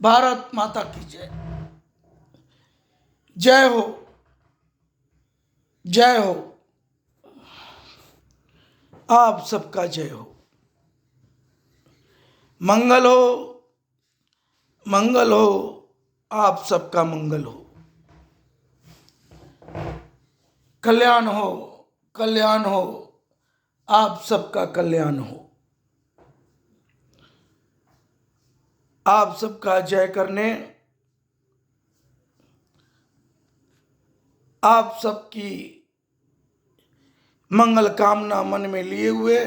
भारत माता की जय। जय हो, जय हो, आप सबका जय हो। मंगल हो, मंगल हो, आप सबका मंगल हो। कल्याण हो, कल्याण हो, आप सबका कल्याण हो। आप सबका जय करने, आप सबकी मंगल कामना मन में लिए हुए,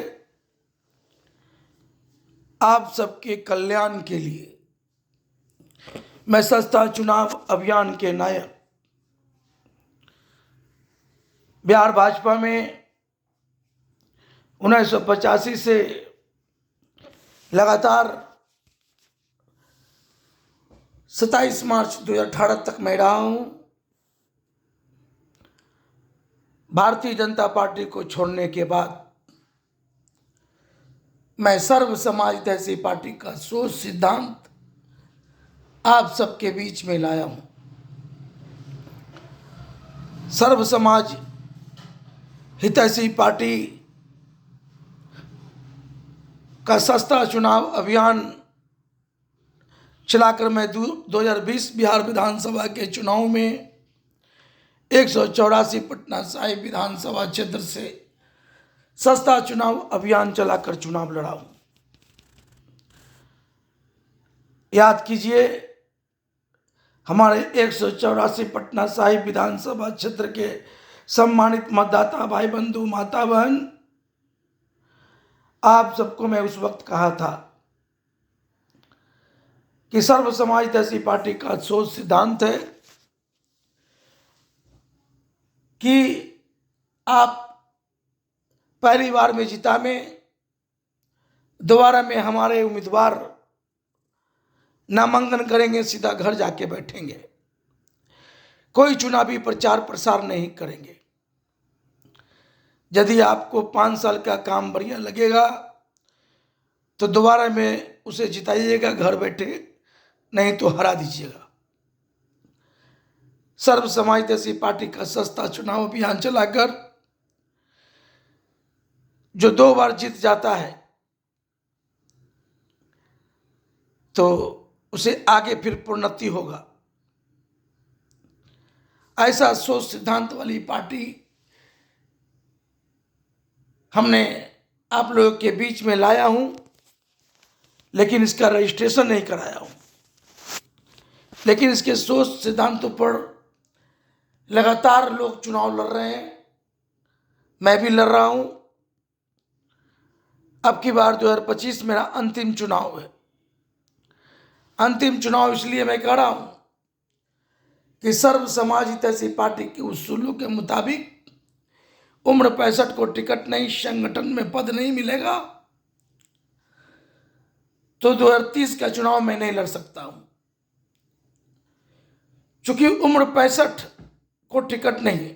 आप सबके कल्याण के लिए मैं सस्ता चुनाव अभियान के नायक बिहार भाजपा में 1985 से लगातार 27 मार्च 2018 तक मैं रहा हूं। भारतीय जनता पार्टी को छोड़ने के बाद मैं सर्व समाज ऐसी पार्टी का सोच सिद्धांत आप सबके बीच में लाया हूं। सर्व समाज हितैषी पार्टी का सस्ता चुनाव अभियान चलाकर मैं 2020 बिहार विधानसभा के चुनाव में 184 पटना साहिब विधानसभा क्षेत्र से सस्ता चुनाव अभियान चलाकर चुनाव लड़ा हूं। याद कीजिए, हमारे 184 पटना साहिब विधानसभा क्षेत्र के सम्मानित मतदाता भाई बंधु माता बहन, आप सबको मैं उस वक्त कहा था कि सर्व समाज ऐसी पार्टी का सोच सिद्धांत है कि आप पहली बार में जीता में, दोबारा में हमारे उम्मीदवार नामांकन करेंगे, सीधा घर जाके बैठेंगे, कोई चुनावी प्रचार प्रसार नहीं करेंगे। यदि आपको 5 साल का काम बढ़िया लगेगा तो दोबारा में उसे जिताइएगा घर बैठे, नहीं तो हरा दीजिएगा। सर्व समाज ऐसी पार्टी का सस्ता चुनाव अभियान चलाकर जो 2 बार जीत जाता है तो उसे आगे फिर प्रोन्नति होगा। ऐसा सोच सिद्धांत वाली पार्टी हमने आप लोगों के बीच में लाया हूं, लेकिन इसका रजिस्ट्रेशन नहीं कराया हूं। लेकिन इसके सोच सिद्धांतों पर लगातार लोग चुनाव लड़ रहे हैं, मैं भी लड़ रहा हूं। अब की बार 2025 मेरा अंतिम चुनाव है। अंतिम चुनाव इसलिए मैं कह रहा हूं कि सर्व समाज हितैषी पार्टी के उसूलों के मुताबिक उम्र 65 को टिकट नहीं, संगठन में पद नहीं मिलेगा तो 2030 का चुनाव मैं नहीं लड़ सकता हूं। चूंकि उम्र 65 को टिकट नहीं है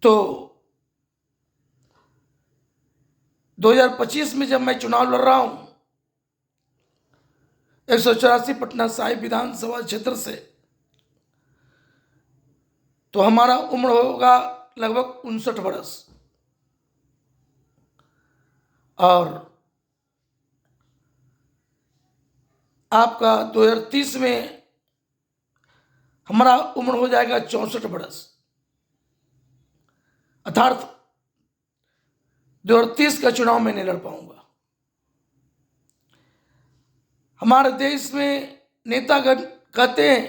तो 2025 में जब मैं चुनाव लड़ रहा हूं 184 पटना साहिब विधानसभा क्षेत्र से, तो हमारा उम्र होगा लगभग 59 वर्ष और आपका 2030 में हमारा उम्र हो जाएगा 64 वर्ष। अर्थात 2030 का चुनाव मैं नहीं लड़ पाऊंगा। हमारे देश में नेतागण कहते हैं,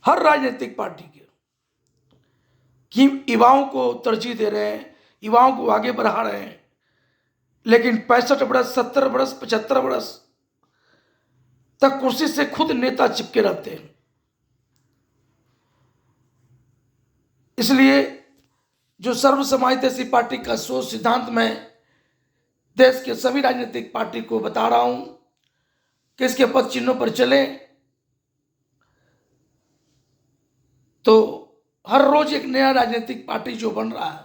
हर राजनीतिक पार्टी के, कि युवाओं को तरजीह दे रहे हैं, युवाओं को आगे बढ़ा रहे हैं, लेकिन 65 वर्ष, 70 वर्ष, 75 वर्ष तक कुर्सी से खुद नेता चिपके रहते हैं। इसलिए जो सर्व समाज ऐसी पार्टी का सोच सिद्धांत मैं देश के सभी राजनीतिक पार्टी को बता रहा हूं कि इसके पद चिन्हों पर चले तो हर रोज एक नया राजनीतिक पार्टी जो बन रहा है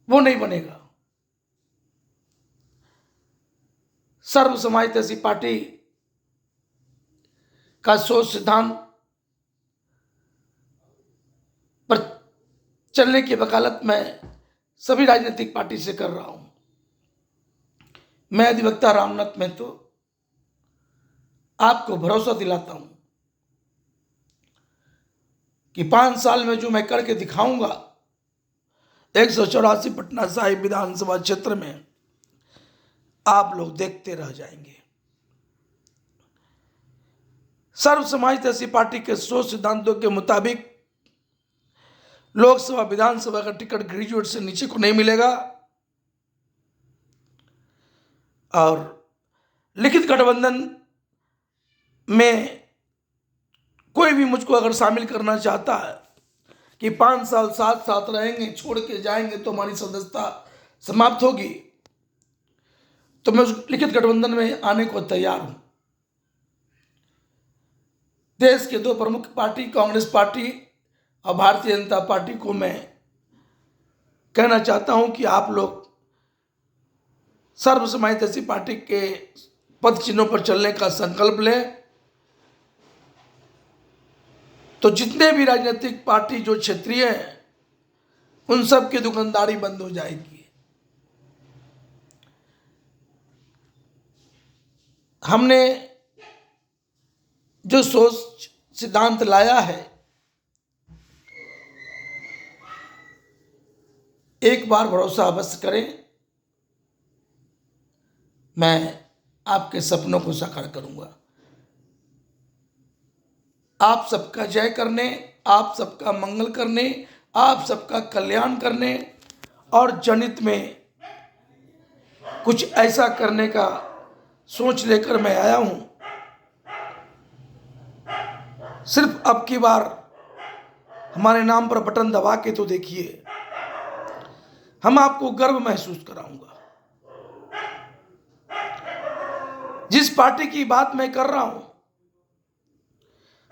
वो नहीं बनेगा। सर्व समाजवादी पार्टी का सोच सिद्धांत पर चलने की वकालत मैं सभी राजनीतिक पार्टी से कर रहा हूं। मैं अधिवक्ता रामनाथ महतो आपको भरोसा दिलाता हूं कि 5 साल में जो मैं करके दिखाऊंगा 184 पटना साहिब विधानसभा क्षेत्र में आप लोग देखते रह जाएंगे। सर्व समाजवादी पार्टी के सोच सिद्धांतों के मुताबिक लोकसभा विधानसभा का टिकट ग्रेजुएट से नीचे को नहीं मिलेगा और लिखित गठबंधन में कोई भी मुझको अगर शामिल करना चाहता है कि 5 साल साथ साथ रहेंगे, छोड़ के जाएंगे तो हमारी सदस्यता समाप्त होगी, तो मैं उस लिखित गठबंधन में आने को तैयार हूं। देश के 2 प्रमुख पार्टी कांग्रेस पार्टी और भारतीय जनता पार्टी को मैं कहना चाहता हूं कि आप लोग सर्व समाजवादी पार्टी के पद चिन्हों पर चलने का संकल्प लें, तो जितने भी राजनीतिक पार्टी जो क्षेत्रीय हैं उन सब की दुकानदारी बंद हो जाएगी। हमने जो सोच सिद्धांत लाया है, एक बार भरोसा अवश्य करें, मैं आपके सपनों को साकार करूंगा। आप सबका जय करने, आप सबका मंगल करने, आप सबका कल्याण करने और जनहित में कुछ ऐसा करने का सोच लेकर मैं आया हूं। सिर्फ अब की बार हमारे नाम पर बटन दबा के तो देखिए, हम आपको गर्व महसूस कराऊंगा। जिस पार्टी की बात मैं कर रहा हूं,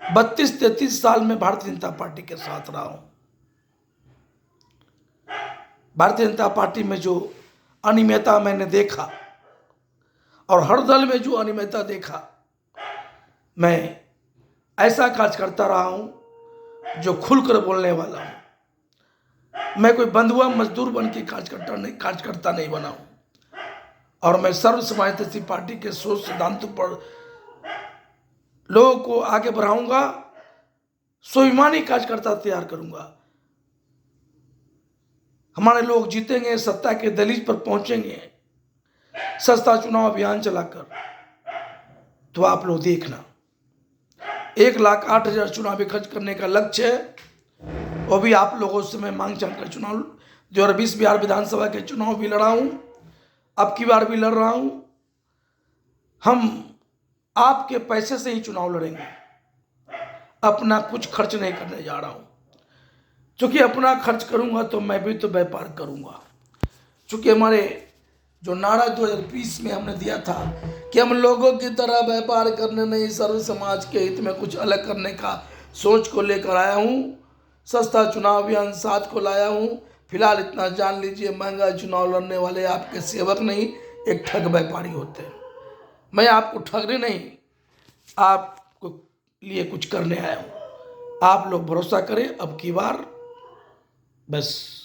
32-33 साल में भारतीय जनता पार्टी के साथ रहा हूं। भारतीय जनता पार्टी में जो अनियमितता मैंने देखा और हर दल में जो अनियमितता देखा, मैं ऐसा कार्य करता रहा हूं जो खुलकर बोलने वाला हूं। मैं कोई बंधुआ मजदूर बन के कार्यकर्ता नहीं बना हूं और मैं सर्व समाजवादी पार्टी के सोच सिद्धांतों पर लोगों को आगे बढ़ाऊंगा, स्वाभिमानी कार्यकर्ता तैयार करूंगा। हमारे लोग जीतेंगे, सत्ता के दहलीज पर पहुंचेंगे सस्ता चुनाव अभियान चलाकर, तो आप लोग देखना 1,08,000 चुनावी खर्च करने का लक्ष्य है। वो भी आप लोगों से मैं मांग चांग कर चुनाव 2020 बिहार विधानसभा के चुनाव भी लड़ा हूं, अब की बार भी लड़ रहा हूं। हम आपके पैसे से ही चुनाव लड़ेंगे, अपना कुछ खर्च नहीं करने जा रहा हूं। क्योंकि अपना खर्च करूंगा तो मैं भी तो व्यापार करूंगा। क्योंकि हमारे जो नारा 2020 में हमने दिया था कि हम लोगों की तरह व्यापार करने नहीं, सर्व समाज के हित में कुछ अलग करने का सोच को लेकर आया हूं। सस्ता चुनाव अभियान 7 को लाया हूं। फिलहाल इतना जान लीजिए, महंगा चुनाव लड़ने वाले आपके सेवक नहीं, एक ठग व्यापारी होते हैं। मैं आपको ठगने नहीं, आपको लिए कुछ करने आया हूं। आप लोग भरोसा करें, अब की बार बस